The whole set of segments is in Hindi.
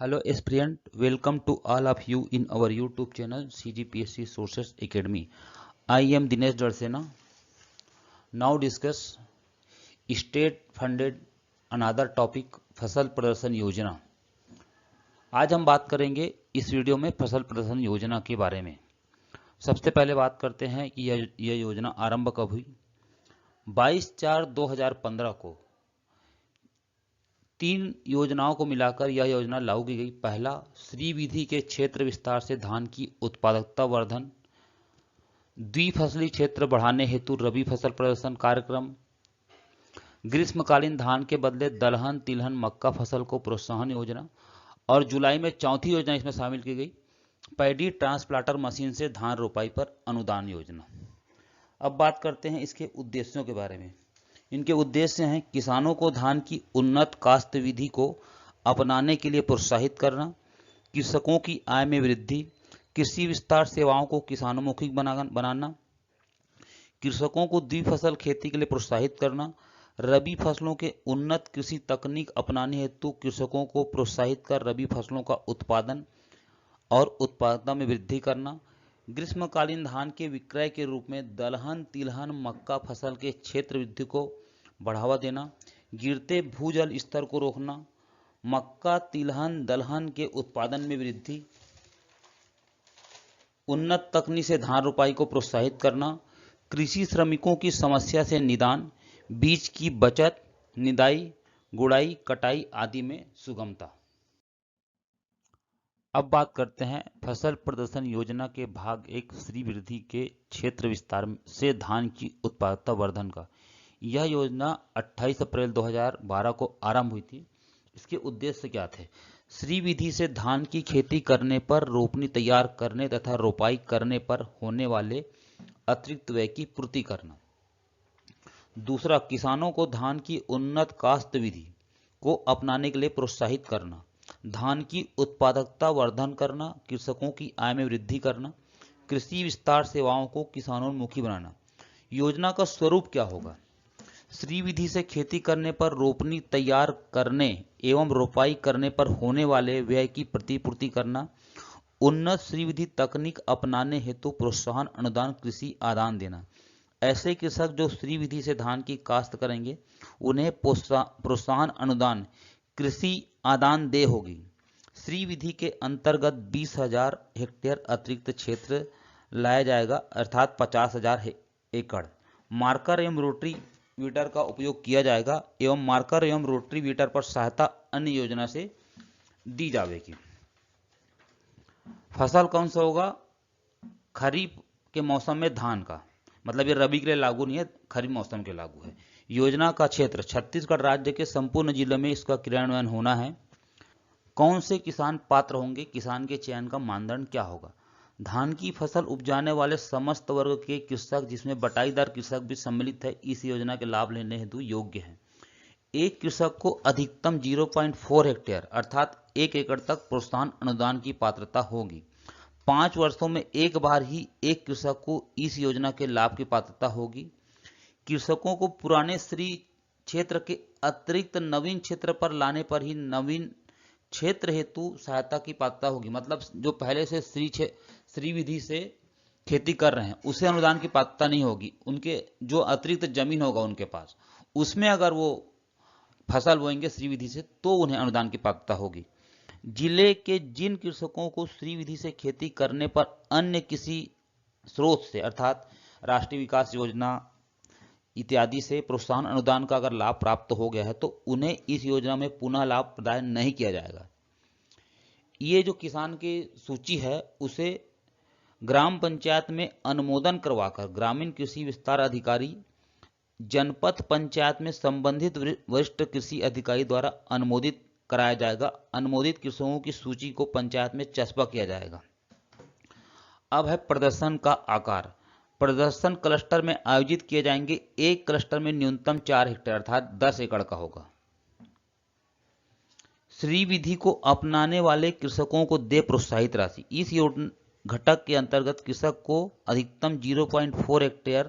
Hello aspirant, welcome to all of you in our YouTube channel CGPSC Sources Academy. I am Dinesh Darsena. Now discuss state funded another topic फसल प्रदर्शन योजना। आज हम बात करेंगे इस वीडियो में फसल प्रदर्शन योजना के बारे में। सबसे पहले बात करते हैं कि यह योजना आरंभ कब हुई। 22/4/2015 को 3 योजनाओं को मिलाकर यह योजना लागू की गई। पहला, श्री विधि के क्षेत्र विस्तार से धान की उत्पादकता वर्धन, द्विफसली क्षेत्र बढ़ाने हेतु रबी फसल प्रदर्शन कार्यक्रम, ग्रीष्मकालीन धान के बदले दलहन तिलहन मक्का फसल को प्रोत्साहन योजना, और जुलाई में चौथी योजना इसमें शामिल की गई, पैडी ट्रांसप्लांटर मशीन से धान रोपाई पर अनुदान योजना। अब बात करते हैं इसके उद्देश्यों के बारे में। इनके उद्देश्य हैं किसानों को धान की उन्नत काश्त विधि को अपनाने के लिए प्रोत्साहित करना, कृषकों की आय में वृद्धि, कृषि विस्तार सेवाओं को किसानोन्मुखी बनाना, कृषकों को द्विफसल खेती के लिए प्रोत्साहित करना, रबी फसलों के उन्नत कृषि तकनीक अपनाने हेतु कृषकों को प्रोत्साहित कर रबी फसलों का उत्पादन और उत्पादकता में वृद्धि करना, ग्रीष्मकालीन धान के विक्रय के रूप में दलहन तिलहन मक्का फसल के क्षेत्र वृद्धि को बढ़ावा देना, गिरते भूजल स्तर को रोकना, मक्का तिलहन दलहन के उत्पादन में वृद्धि, उन्नत तकनीक से धान रोपाई को प्रोत्साहित करना, कृषि श्रमिकों की समस्या से निदान, बीज की बचत, निदाई गुड़ाई कटाई आदि में सुगमता। अब बात करते हैं फसल प्रदर्शन योजना के भाग 1 श्री वृद्धि के क्षेत्र विस्तार से धान की उत्पादकता वर्धन का। यह योजना 28 अप्रैल 2012 को आरंभ हुई थी। इसके उद्देश्य क्या थे? श्री विधि से धान की खेती करने पर, रोपनी तैयार करने तथा रोपाई करने पर होने वाले अतिरिक्त व्यय की पूर्ति करना। दूसरा, किसानों को धान की उन्नत काश्त विधि को अपनाने के लिए प्रोत्साहित करना, धान की उत्पादकता वर्धन करना, कृषकों की आय में वृद्धि करना, कृषि विस्तार सेवाओं को किसानोन्मुखी बनाना। योजना का स्वरूप क्या होगा? श्री विधि से खेती करने पर, रोपनी तैयार करने एवं रोपाई करने पर होने वाले व्यय की प्रतिपूर्ति करना, उन्नत श्री विधि तकनीक अपनाने हेतु प्रोत्साहन अनुदान कृषि आदान देना। ऐसे कृषक जो श्री विधि से धान की काश्त करेंगे उन्हें प्रोत्साहन अनुदान कृषि आदान देय होगी। श्री विधि के अंतर्गत 20,000 हेक्टेयर अतिरिक्त क्षेत्र लाया जाएगा, अर्थात 50,000 एकड़। मार्कर एवं रोटरी वीटर का उपयोग किया जाएगा एवं मार्कर एवं रोटरी वीटर पर सहायता अन्य योजना से दी जाएगी। फसल कौन सा होगा? खरीफ के मौसम में धान का, मतलब ये रबी के लिए लागू नहीं है, खरीफ मौसम के लागू है। योजना का क्षेत्र छत्तीसगढ़ राज्य के संपूर्ण जिलों में इसका क्रियान्वयन होना है। कौन से किसान पात्र होंगे? किसान के चयन का मानदंड क्या होगा? धान की फसल उपजाने वाले समस्त वर्ग के कृषक, जिसमें बटाईदार कृषक भी सम्मिलित है, इस योजना के लाभ लेने हेतु योग्य हैं। एक कृषक को अधिकतम 0.4 हेक्टेयर अर्थात 1 एकड़ तक प्रोत्साहन अनुदान की पात्रता होगी। 5 वर्षों में एक बार ही एक कृषक को इस योजना के लाभ की पात्रता होगी। कृषकों को पुराने श्री क्षेत्र के अतिरिक्त नवीन क्षेत्र पर लाने पर ही नवीन क्षेत्र हेतु सहायता की पात्रता होगी। मतलब जो पहले से श्री विधि से खेती कर रहे हैं उसे अनुदान की पात्रता नहीं होगी। उनके जो अतिरिक्त जमीन होगा उनके पास, उसमें अगर वो फसल बोएंगे श्री विधि से तो उन्हें अनुदान की पात्रता होगी। जिले के जिन कृषकों को श्री विधि से खेती करने पर अन्य किसी स्रोत से, अर्थात राष्ट्रीय विकास योजना इत्यादि से प्रोत्साहन अनुदान का अगर लाभ प्राप्त हो गया है तो उन्हें इस योजना में पुनः लाभ प्रदान नहीं किया जाएगा। ये जो किसान की सूची है उसे ग्राम पंचायत में अनुमोदन करवाकर ग्रामीण कृषि विस्तार अधिकारी, जनपद पंचायत में संबंधित वरिष्ठ कृषि अधिकारी द्वारा अनुमोदित कराया जाएगा। अनुमोदित कृषकों की सूची को पंचायत में चस्पा किया जाएगा। अब है प्रदर्शन का आकार। प्रदर्शन क्लस्टर में आयोजित किए जाएंगे। एक क्लस्टर में न्यूनतम 4 हेक्टेयर अर्थात 10 एकड़ का होगा। श्री विधि को अपनाने वाले कृषकों को दे प्रोत्साहित राशि। इस घटक के अंतर्गत कृषक को अधिकतम 0.4 हेक्टेयर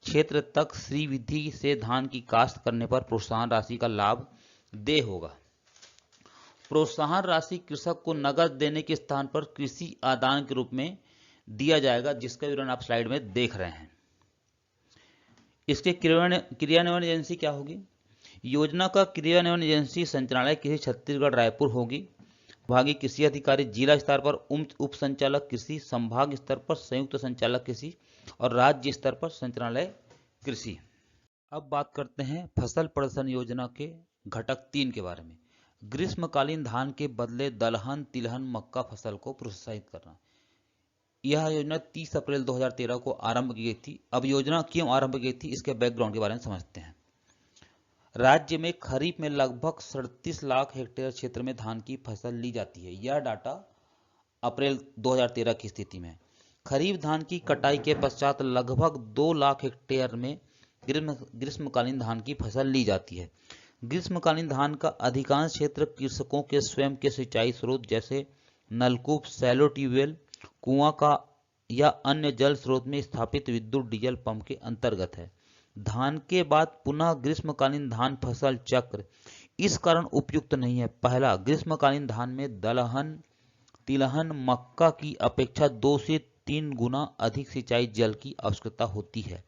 क्षेत्र तक श्री विधि से धान की काश्त करने पर प्रोत्साहन राशि का लाभ दे होगा। प्रोत्साहन राशि कृषक को नकद देने के स्थान पर कृषि आदान के रूप में दिया जाएगा, जिसका विवरण आप स्लाइड में देख रहे हैं। इसके क्रियान्वयन एजेंसी क्या होगी? योजना का क्रियान्वयन एजेंसी संचालनालय कृषि छत्तीसगढ़ रायपुर होगी। विभागीय कृषि अधिकारी जिला स्तर पर उप संचालक कृषि, संभाग स्तर पर संयुक्त संचालक कृषि और राज्य स्तर पर संचालनालय कृषि। अब बात करते हैं फसल प्रदर्शन योजना के घटक 3 के बारे में। ग्रीष्मकालीन धान के बदले दलहन, तिलहन, मक्का फसल को प्रोत्साहित करना। यह योजना 30 अप्रैल 2013 को आरंभ की गई थी। अब योजना क्यों आरंभ की गई थी, इसके बैकग्राउंड के बारे में समझते हैं। राज्य में खरीफ में लगभग 37 लाख हेक्टेयर क्षेत्र में धान की फसल ली जाती है। यह डाटा अप्रैल 2013 की स्थिति में। खरीफ धान की कटाई के पश्चात लगभग 2 लाख हेक्टेयर में ग्रीष्मकालीन धान की फसल ली जाती है। ग्रीष्मकालीन धान का अधिकांश क्षेत्र कृषकों के स्वयं के सिंचाई स्रोत जैसे नलकूप, सैलो ट्यूबवेल, कुआं का या अन्य जल स्रोत में स्थापित विद्युत डीजल पंप के अंतर्गत है। धान के बाद पुनः ग्रीष्मकालीन धान फसल चक्र इस कारण उपयुक्त नहीं है। पहला, ग्रीष्मकालीन धान में दलहन, तिलहन, मक्का की अपेक्षा 2 से 3 गुना अधिक सिंचाई जल की आवश्यकता होती है।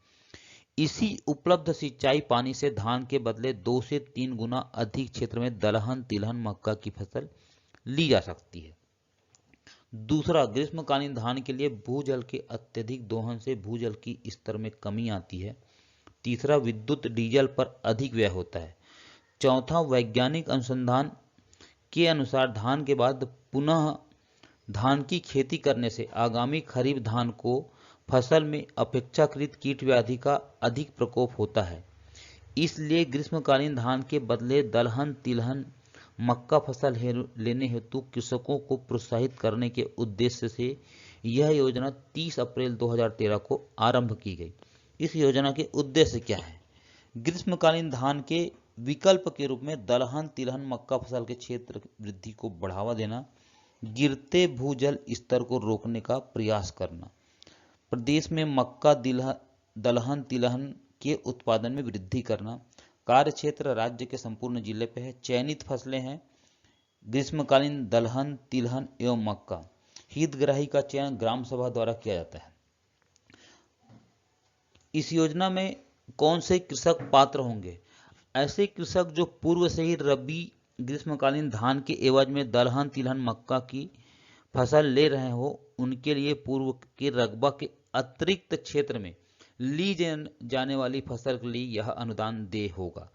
इसी उपलब्ध सिंचाई पानी से धान के बदले 2 से 3 गुना अधिक क्षेत्र में दलहन, तिलहन, मक्का की फसल ली जा सकती है। दूसरा, ग्रीष्मकालीन धान के लिए भूजल के अत्यधिक दोहन से भूजल की स्तर में कमी आती है। तीसरा, विद्युत डीजल पर अधिक व्यय होता है। चौथा, वैज्ञानिक अनुसंधान के अनुसार धान के बाद पुनः धान की खेती करने से आगामी खरीफ धान को फसल में अपेक्षाकृत कीट व्याधि का अधिक प्रकोप होता है। इसलिए ग्रीष्मकालीन धान के बदले दलहन, तिलहन, मक्का फसल लेने हेतु कृषकों को प्रोत्साहित करने के उद्देश्य से यह योजना 30 अप्रैल 2013 को आरंभ की गई। इस योजना के उद्देश्य क्या है? ग्रीष्मकालीन धान के विकल्प के रूप में दलहन, तिलहन, मक्का फसल के क्षेत्र वृद्धि को बढ़ावा देना, गिरते भूजल स्तर को रोकने का प्रयास करना, प्रदेश में मक्का, दलहन, तिलहन के उत्पादन में वृद्धि करना। कार्य क्षेत्र राज्य के संपूर्ण जिले पे है। चयनित फसलें हैं ग्रीष्मकालीन दलहन, तिलहन एवं मक्का। हितग्राही का चयन ग्राम सभा द्वारा किया जाता है। इस योजना में कौन से कृषक पात्र होंगे? ऐसे कृषक जो पूर्व से ही रबी ग्रीष्मकालीन धान के एवज में दलहन, तिलहन, मक्का की फसल ले रहे हो, उनके लिए पूर्व के रकबा के अतिरिक्त क्षेत्र में ली जाने वाली फसल के लिए यह अनुदान देय होगा।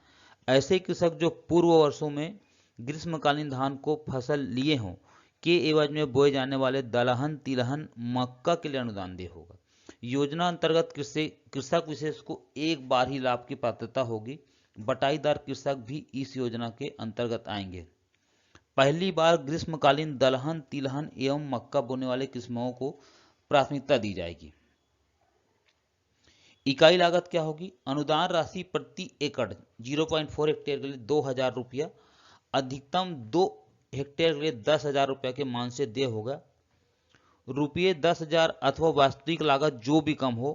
ऐसे कृषक जो पूर्व वर्षों में ग्रीष्मकालीन धान को फसल लिए हों के एवज में बोए जाने वाले दलहन, तिलहन, मक्का के लिए अनुदान देय होगा। योजना अंतर्गत कृषक विशेष को एक बार ही लाभ की पात्रता होगी। बटाईदार कृषक भी इस योजना के अंतर्गत आएंगे। पहली बार ग्रीष्मकालीन दलहन, तिलहन एवं मक्का बोने वाले किस्मों को प्राथमिकता दी जाएगी। इकाई लागत क्या होगी? अनुदान राशि प्रति एकड़ 0.4 हेक्टेयर के लिए 2000 रुपया, अधिकतम 2 हेक्टेयर के लिए 10,000 रुपया के मान से देय होगा। रुपये 10,000 अथवा वास्तविक लागत जो भी कम हो,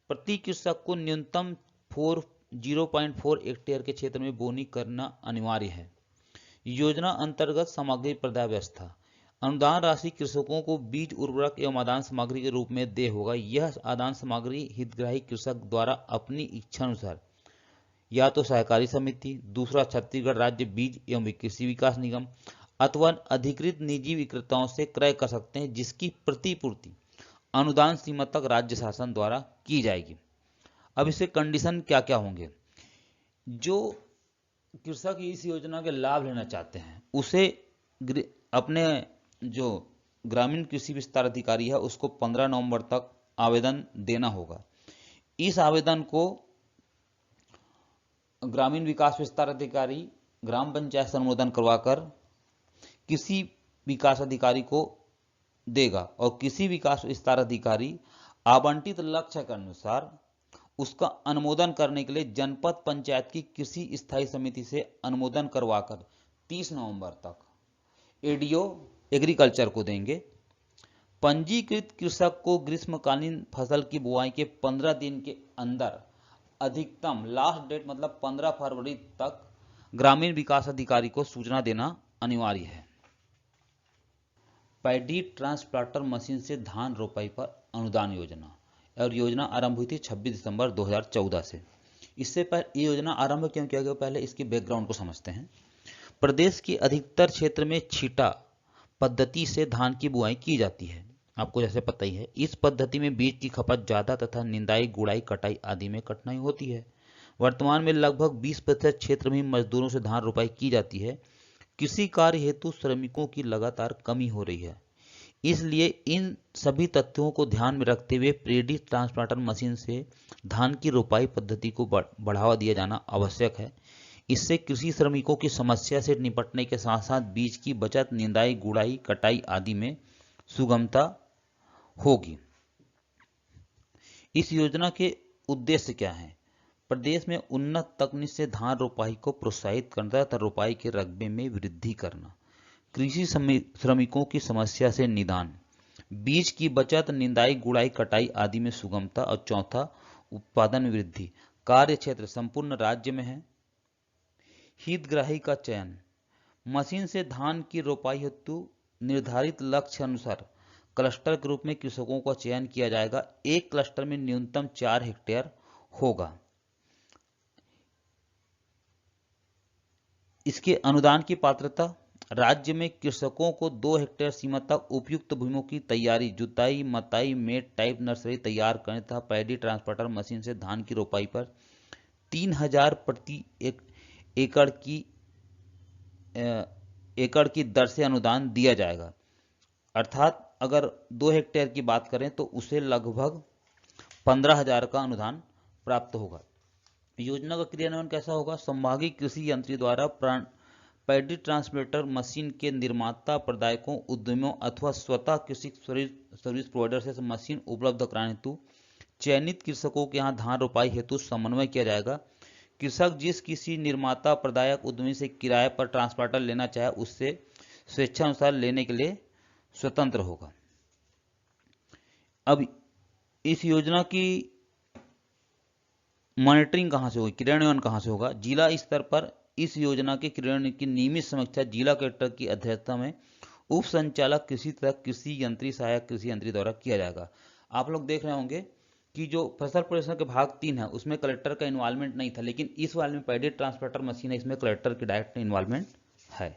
प्रति कृषक को न्यूनतम 0.4 हेक्टेयर के क्षेत्र में बोनी करना अनिवार्य है। योजना अंतर्गत सामग्री प्रदाय व्यवस्था। अनुदान राशि कृषकों को बीज, उर्वरक एवं आदान सामग्री के रूप में देय होगा। यह आदान सामग्री हितग्राही कृषक द्वारा अपनी इच्छा अनुसार या तो सहकारी समिति, दूसरा छत्तीसगढ़ राज्य बीज एवं कृषि विकास निगम अथवा अधिकृत निजी विक्रेताओं से क्रय कर सकते हैं, जिसकी प्रतिपूर्ति अनुदान सीमा तक राज्य शासन द्वारा की जाएगी। अब इसके कंडीशन क्या क्या होंगे? जो कृषक इस योजना के लाभ लेना चाहते हैं उसे अपने जो ग्रामीण कृषि विस्तार अधिकारी है उसको 15 नवंबर तक आवेदन देना होगा। इस आवेदन को ग्रामीण विकास विस्तार अधिकारी ग्राम पंचायत से अनुमोदन करवाकर किसी विकास अधिकारी को देगा और किसी विकास विस्तार अधिकारी आवंटित लक्ष्य के अनुसार उसका अनुमोदन करने के लिए जनपद पंचायत की कृषि स्थायी समिति से अनुमोदन करवाकर 30 नवंबर तक एडीओ एग्रीकल्चर को देंगे। पंजीकृत कृषक को ग्रीष्मकालीन फसल की बुआई के 15 दिन के अंदर अधिकतम लास्ट डेट मतलब 15 फरवरी तक ग्रामीण विकास अधिकारी को सूचना देना अनिवार्य है। पैडी ट्रांसप्लांटर मशीन से धान रोपाई पर अनुदान योजना, और योजना आरंभ हुई थी 26 दिसंबर 2014 से। इससे पहले ये योजना आरंभ क्यों किया गया, पहले इसके बैकग्राउंड को समझते हैं। प्रदेश के अधिकतर क्षेत्र में छींटा पद्धति से धान की बुआई की जाती है, आपको जैसे पता ही है। इस पद्धति में बीज की खपत ज्यादा तथा निंदाई, गुड़ाई, कटाई आदि में कठिनाई होती है। वर्तमान में लगभग 20% क्षेत्र में मजदूरों से धान रोपाई की जाती है। कृषि कार्य हेतु श्रमिकों की लगातार कमी हो रही है। इसलिए इन सभी तथ्यों को ध्यान में रखते हुए पैडी ट्रांसप्लांटर मशीन से धान की रोपाई पद्धति को बढ़ावा दिया जाना आवश्यक है। इससे कृषि श्रमिकों की समस्या से निपटने के साथ साथ बीज की बचत, निंदाई, गुड़ाई, कटाई आदि में सुगमता होगी। इस योजना के उद्देश्य क्या हैं? प्रदेश में उन्नत तकनीक से धान रोपाई को प्रोत्साहित करना तथा रोपाई के रकबे में वृद्धि करना, कृषि श्रमिकों की समस्या से निदान, बीज की बचत, निंदाई, गुड़ाई, कटाई आदि में सुगमता, और चौथा उत्पादन वृद्धि। कार्य क्षेत्र संपूर्ण राज्य में है। हितग्राही का चयन, मशीन से धान की रोपाई हेतु निर्धारित लक्ष्य अनुसार क्लस्टर के रूप में कृषकों का चयन किया जाएगा। एक क्लस्टर में न्यूनतम 4 हेक्टेयर होगा। इसके अनुदान की पात्रता, राज्य में कृषकों को 2 हेक्टेयर सीमा तक उपयुक्त भूमियों की तैयारी, जुताई, मताई, मेट टाइप नर्सरी तैयार करने तथा पैडी ट्रांसप्लांटर मशीन से धान की रोपाई पर 3000 प्रति एकड़ की दर से अनुदान दिया जाएगा। अर्थात अगर 2 हेक्टेयर की बात करें तो उसे लगभग 15,000 का अनुदान प्राप्त होगा। योजना का क्रियान्वयन कैसा होगा? संभागीय कृषि यंत्री द्वारा पैडी ट्रांसप्लांटर मशीन के निर्माता, प्रदायकों, उद्यमियों अथवा स्वतः कृषि सर्विस प्रोवाइडर से मशीन उपलब्ध कराने हेतु चयनित कृषकों के यहाँ धान रोपाई हेतु समन्वय किया जाएगा। कृषक जिस किसी निर्माता, प्रदायक, उद्यमी से किराए पर ट्रांसप्लांटर लेना चाहे उससे स्वेच्छानुसार लेने के लिए स्वतंत्र होगा। अब इस योजना की मॉनिटरिंग कहां से होगी, क्रियान्वयन कहां से होगा? जिला स्तर पर इस योजना के क्रियान्वयन की नियमित समीक्षा जिला कलेक्टर की अध्यक्षता में उप संचालक कृषि तथा कृषि यंत्री, सहायक कृषि यंत्री द्वारा किया जाएगा। आप लोग देख रहे होंगे कि जो फसल प्रदर्शन के भाग 3 है उसमें कलेक्टर का इन्वॉल्वमेंट नहीं था, लेकिन इस वाले में पैडी ट्रांसप्लांटर मशीन है, इसमें कलेक्टर की डायरेक्ट इन्वॉल्वमेंट है।